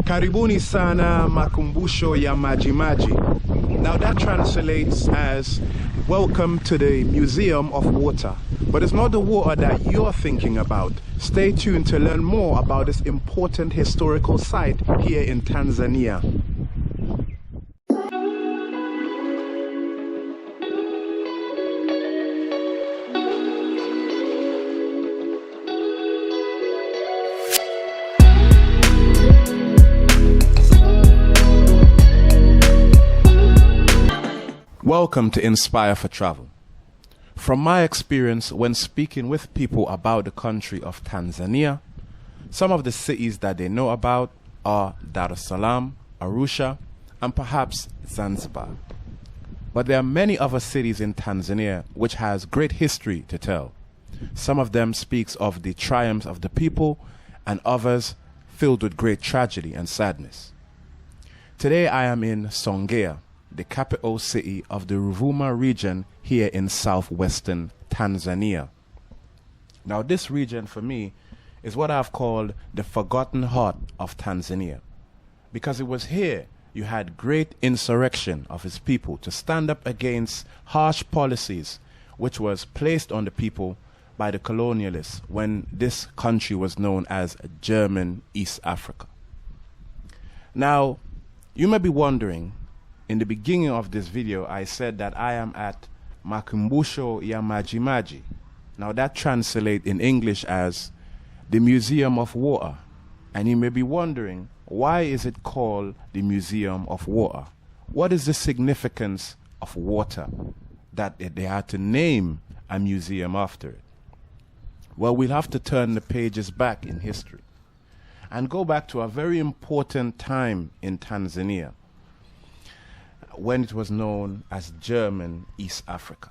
Karibuni sana makumbusho ya Majimaji. Now that translates as welcome to the Museum of Water. But it's not the water that you're thinking about. Stay tuned to learn more about this important historical site here in Tanzania. Welcome to Inspire for Travel. From my experience when speaking with people about the country of Tanzania, some of the cities that they know about are Dar es Salaam, Arusha, and perhaps Zanzibar. But there are many other cities in Tanzania which has great history to tell. Some of them speaks of the triumphs of the people, and others filled with great tragedy and sadness. Today I am in Songea, the capital city of the Ruvuma region here in southwestern Tanzania. Now this region for me is what I've called the forgotten heart of Tanzania, because it was here you had great insurrection of its people to stand up against harsh policies which was placed on the people by the colonialists when this country was known as German East Africa. Now you may be wondering, in the beginning of this video, I said that I am at Makumbusho ya Majimaji. Now that translates in English as the Museum of Water. And you may be wondering, why is it called the Museum of Water? What is the significance of water that they had to name a museum after it? Well, we'll have to turn the pages back in history and go back to a very important time in Tanzania, when it was known as German East Africa.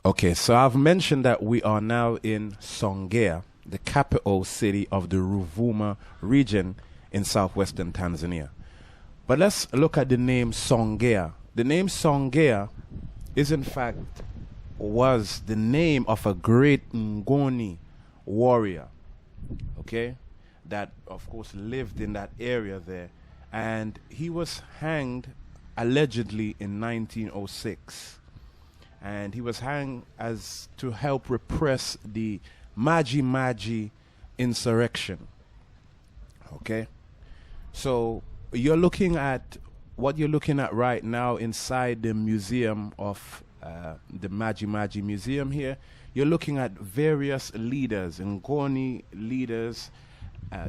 Okay, so I've mentioned that we are now in Songea, the capital city of the Ruvuma region in southwestern Tanzania. But let's look at the name Songea. The name Songea is in fact was the name of a great Ngoni warrior, okay, that of course lived in that area there, and he was hanged allegedly in 1906, and he was hanged as to help repress the Maji insurrection. Okay, so you're looking at what you're looking at right now inside the museum of the Maji museum here. You're looking at various leaders, Ngoni leaders,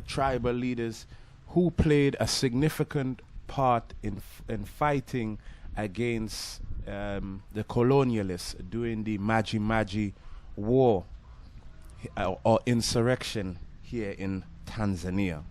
tribal leaders, who played a significant part in fighting against the colonialists during the Maji war or insurrection here in Tanzania.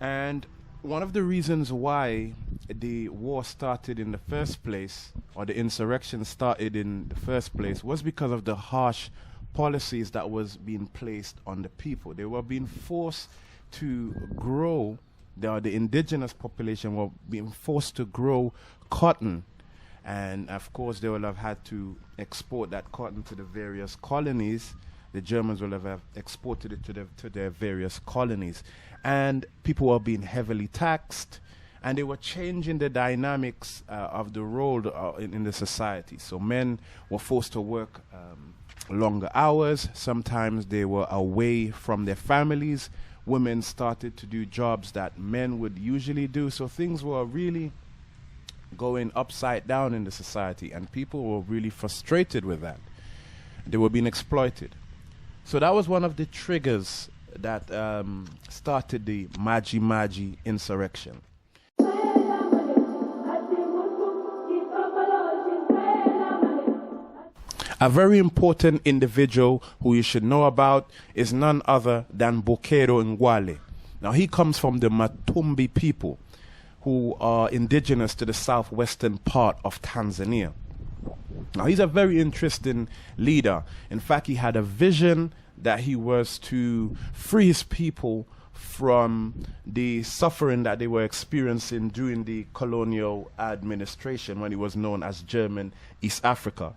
And one of the reasons why the war started in the first place, or the insurrection started in the first place, was because of the harsh policies that was being placed on the people. They were being forced to grow, the indigenous population were being forced to grow cotton, and of course they will have had to export that cotton to the various colonies. The Germans will have exported it to their various colonies, and people were being heavily taxed, and they were changing the dynamics of the role in the society. So men were forced to work longer hours. Sometimes they were away from their families. Women started to do jobs that men would usually do. So things were really going upside down in the society, and people were really frustrated with that. They were being exploited. So that was one of the triggers that started the Maji insurrection. A very important individual who you should know about is none other than Bokero Ngwale. Now he comes from the Matumbi people, who are indigenous to the southwestern part of Tanzania. Now he's a very interesting leader. In fact, he had a vision that he was to free his people from the suffering that they were experiencing during the colonial administration when it was known as German East Africa.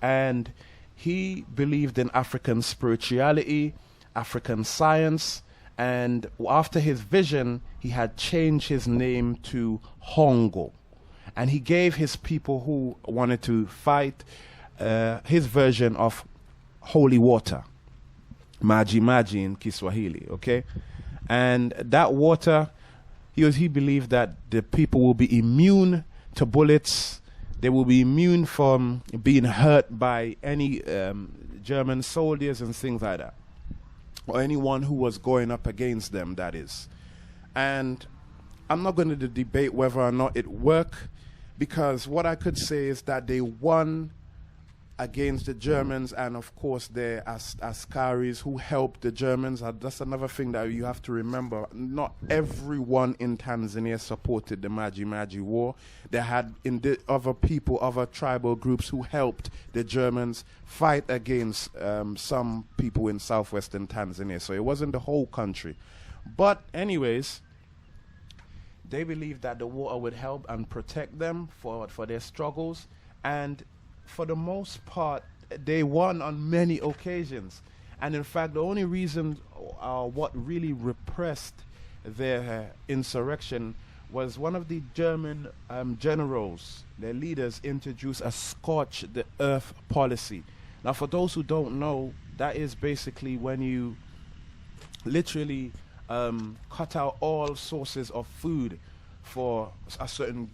And he believed in African spirituality, African science, and after his vision, he had changed his name to Hongo. And he gave his people who wanted to fight his version of holy water, maji maji in Kiswahili, okay? And that water, he believed that the people will be immune to bullets, they will be immune from being hurt by any German soldiers and things like that, or anyone who was going up against them, that is. And I'm not going to debate whether or not it worked, because what I could say is that they won against the Germans, and of course their Askaris who helped the Germans. That's another thing that you have to remember. Not everyone in Tanzania supported the Maji Maji War. They had other people, other tribal groups who helped the Germans fight against some people in southwestern Tanzania. So it wasn't the whole country. But anyways, they believed that the water would help and protect them for their struggles, and for the most part, they won on many occasions. And in fact, the only reason what really repressed their insurrection was one of the German generals, their leaders, introduced a scorch the earth policy. Now, for those who don't know, that is basically when you literally cut out all sources of food for a certain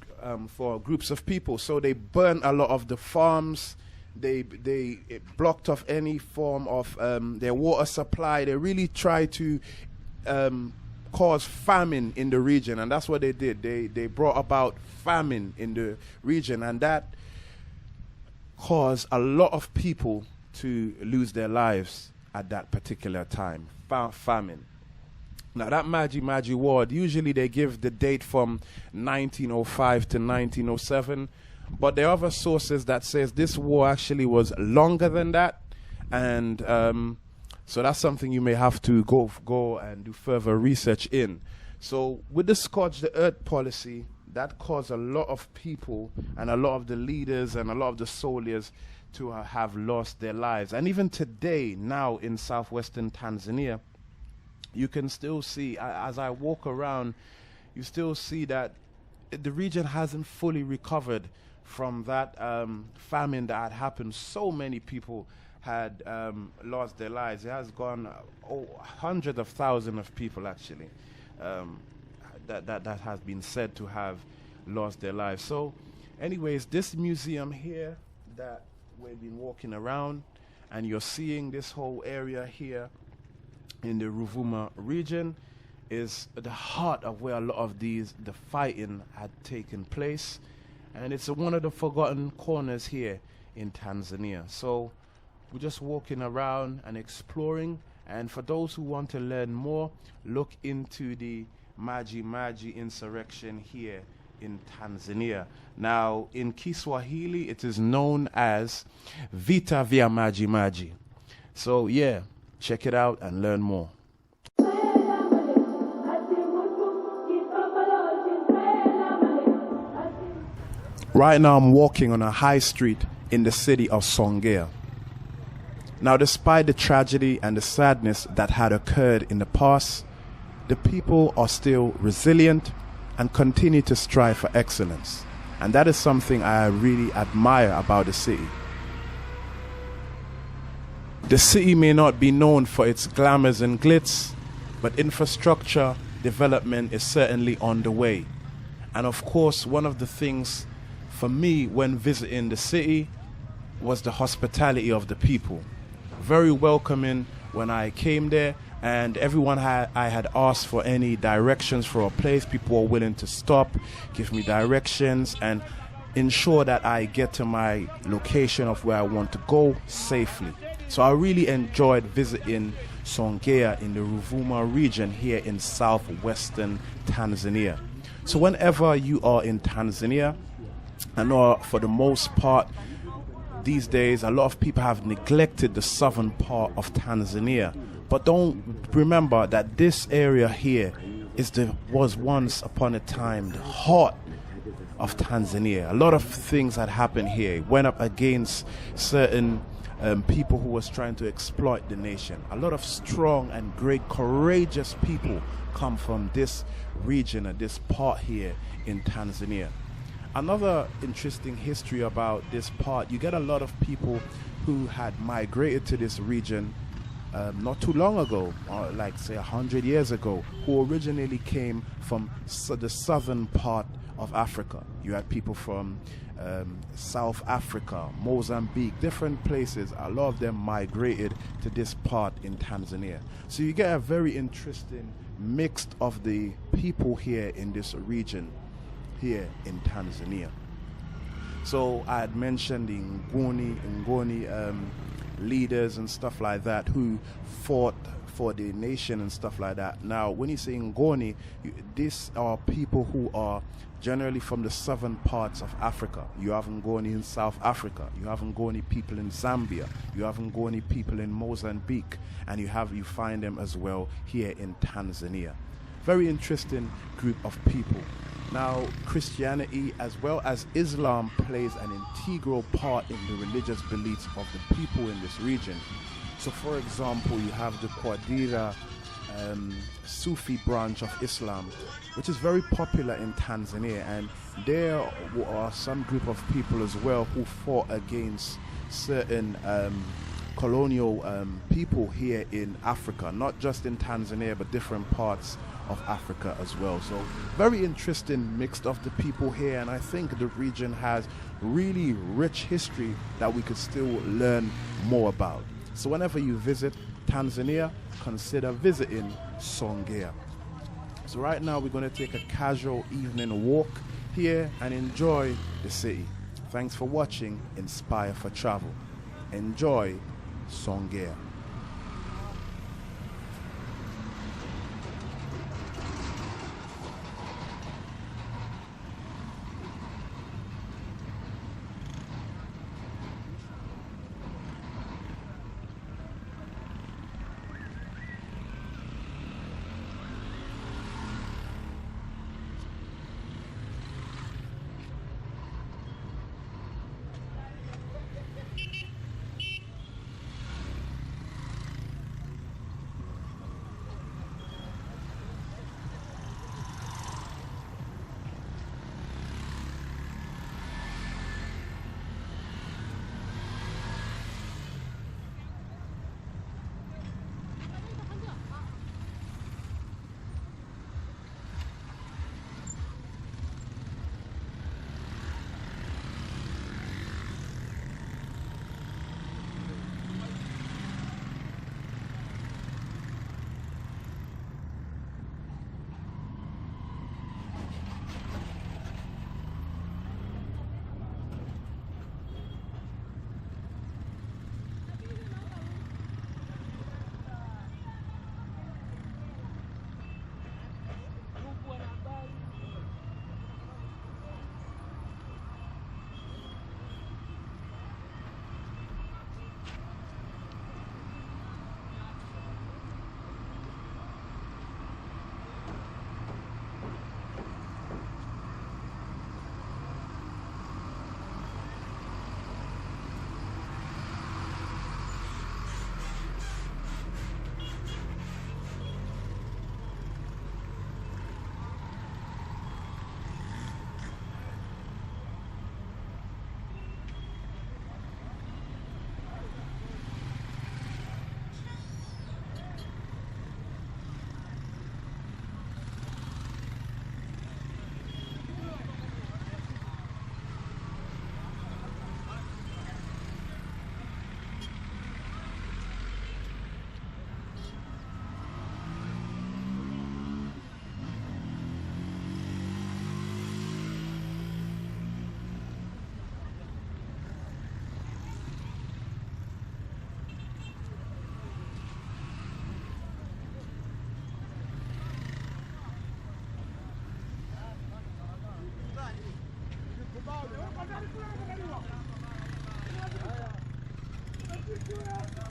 for groups of people. So they burned a lot of the farms. It blocked off any form of their water supply. They really tried to cause famine in the region, and that's what they did. They brought about famine in the region, and that caused a lot of people to lose their lives at that particular time. Famine. Now, that Maji Maji War, usually they give the date from 1905 to 1907, but there are other sources that says this war actually was longer than that, and so that's something you may have to go and do further research in. So with the Scorch the Earth policy, that caused a lot of people and a lot of the leaders and a lot of the soldiers to have lost their lives. And even today, now in southwestern Tanzania, you can still see, as I walk around, you still see that the region hasn't fully recovered from that famine that had happened. So many people had lost their lives. It has gone hundreds of thousands of people actually that has been said to have lost their lives. So anyways, this museum here that we've been walking around, and you're seeing this whole area here in the Ruvuma region, is the heart of where a lot of the fighting had taken place, and it's one of the forgotten corners here in Tanzania. So we're just walking around and exploring, and for those who want to learn more, look into the Maji Maji insurrection here in Tanzania. Now in Kiswahili it is known as Vita vya Maji Maji. So yeah, check it out and learn more. Right now I'm walking on a high street in the city of Songea. Now, despite the tragedy and the sadness that had occurred in the past, the people are still resilient and continue to strive for excellence. And that is something I really admire about the city. The city may not be known for its glamours and glitz, but infrastructure development is certainly on the way. And of course, one of the things for me when visiting the city was the hospitality of the people. Very welcoming when I came there, and everyone I had asked for any directions for a place, people were willing to stop, give me directions, and ensure that I get to my location of where I want to go safely. So I really enjoyed visiting Songea in the Ruvuma region here in southwestern Tanzania. So whenever you are in Tanzania, I know for the most part these days a lot of people have neglected the southern part of Tanzania, but don't remember that this area here was once upon a time the heart of Tanzania. A lot of things had happened here. It went up against certain people who was trying to exploit the nation. A lot of strong and great, courageous people come from this region and this part here in Tanzania. Another interesting history about this part, you get a lot of people who had migrated to this region not too long ago, like say 100 years ago, who originally came from the southern part of Africa. You had people from South Africa, Mozambique, different places. A lot of them migrated to this part in Tanzania. So you get a very interesting mix of the people here in this region here in Tanzania. So I had mentioned the Ngoni leaders and stuff like that who fought for the nation and stuff like that. Now, when you say Ngoni, these are people who are generally from the southern parts of Africa. You have Ngoni in South Africa. You have Ngoni people in Zambia. You have Ngoni people in Mozambique, and you find them as well here in Tanzania. Very interesting group of people. Now, Christianity as well as Islam plays an integral part in the religious beliefs of the people in this region. So, for example, you have the Qadira Sufi branch of Islam, which is very popular in Tanzania, and there are some group of people as well who fought against certain colonial people here in Africa, not just in Tanzania but different parts of Africa as well. So very interesting mix of the people here, and I think the region has really rich history that we could still learn more about. So whenever you visit Tanzania, consider visiting Songea. So right now we're going to take a casual evening walk here and enjoy the city. Thanks for watching Inspire for Travel. Enjoy Songea. Thank you.